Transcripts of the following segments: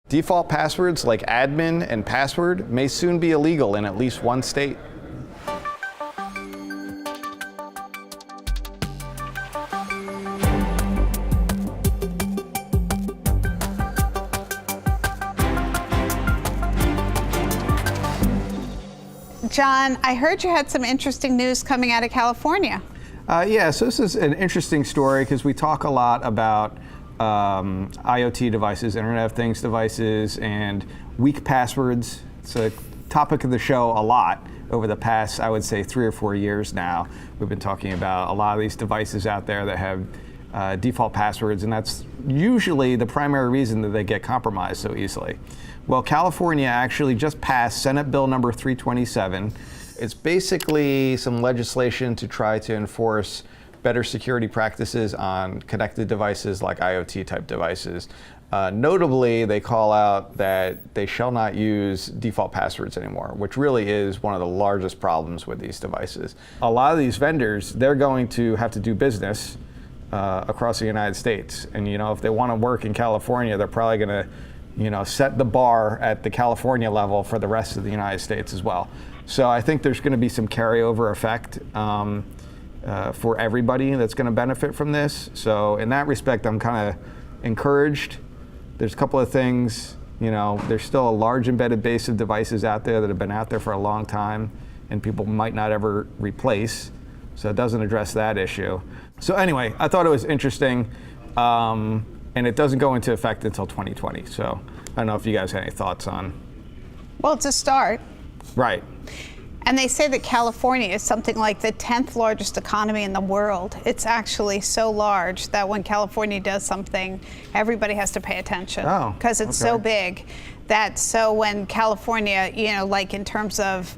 Default passwords like admin and password may soon be illegal in at least one state. John, I heard you had some interesting news coming out of California. Yeah, so this is an interesting story because we talk a lot about IoT devices, Internet of Things devices, and weak passwords. It's a topic of the show a lot over the past, I would say, 3 or 4 years now. We've been talking about a lot of these devices out there that have default passwords, and that's usually the primary reason that they get compromised so easily. Well, California actually just passed Senate Bill number 327. It's basically some legislation to try to enforce better security practices on connected devices like IoT type devices. Notably, they call out that they shall not use default passwords anymore, which really is one of the largest problems with these devices. A lot of these vendors, they're going to have to do business across the United States. And if they want to work in California, they're probably going to set the bar at the California level for the rest of the United States as well. So I think there's going to be some carryover effect for everybody that's going to benefit from this. So in that respect, I'm kind of encouraged. There's a couple of things, there's still a large embedded base of devices out there that have been out there for a long time and people might not ever replace. So it doesn't address that issue. So anyway, I thought it was interesting. And it doesn't go into effect until 2020. So I don't know if you guys have any thoughts on. Well, it's a start. Right. And they say that California is something like the 10th largest economy in the world. It's actually so large that when California does something, everybody has to pay attention. Oh, because it's so big so when California, like in terms of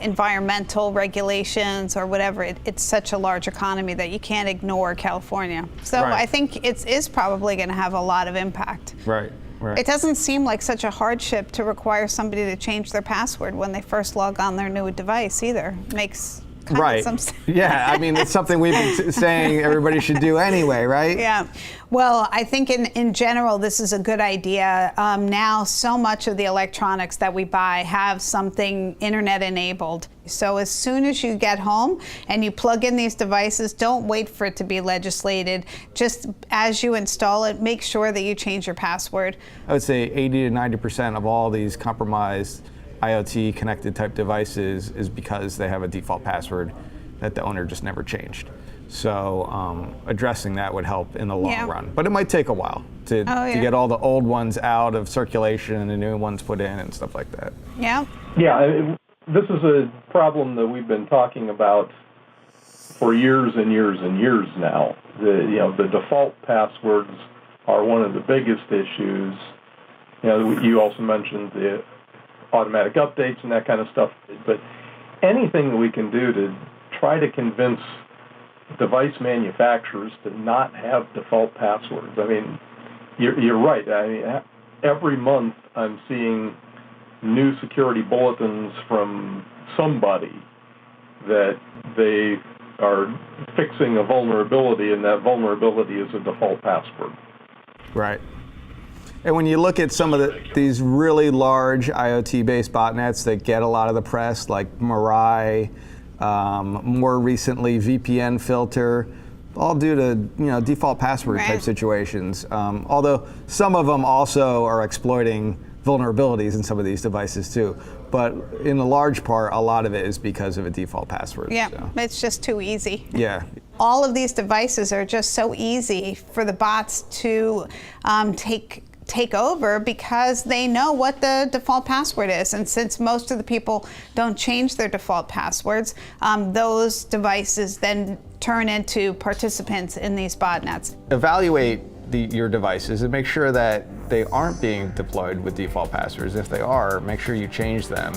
environmental regulations or whatever, it's such a large economy that you can't ignore California. So right. I think it is probably going to have a lot of impact. Right. Right. It doesn't seem like such a hardship to require somebody to change their password when they first log on their new device either. Makes kind of some sense. Yeah, I mean, it's something we've been saying everybody should do anyway, right? Yeah. Well, I think in general, this is a good idea. Now, so much of the electronics that we buy have something internet enabled. So as soon as you get home and you plug in these devices, don't wait for it to be legislated. Just as you install it, make sure that you change your password. I would say 80 to 90% of all these compromised IoT connected type devices is because they have a default password that the owner just never changed. So addressing that would help in the long run. But it might take a while to get all the old ones out of circulation and the new ones put in and stuff like that. Yeah. Yeah, this is a problem that we've been talking about for years and years and years now. The default passwords are one of the biggest issues. You also mentioned the automatic updates and that kind of stuff. But anything that we can do to try to convince device manufacturers to not have default passwords. I mean, you're right. I mean, every month I'm seeing new security bulletins from somebody that they are fixing a vulnerability, and that vulnerability is a default password. Right. And when you look at some of these really large IoT-based botnets that get a lot of the press, like Mirai, more recently VPN filter, all due to default password type situations. Although some of them also are exploiting vulnerabilities in some of these devices too. But in a large part, a lot of it is because of a default password. Yeah, so. It's just too easy. Yeah. All of these devices are just so easy for the bots to take over because they know what the default password is. And since most of the people don't change their default passwords, those devices then turn into participants in these botnets. Evaluate your devices and make sure that they aren't being deployed with default passwords. If they are, make sure you change them.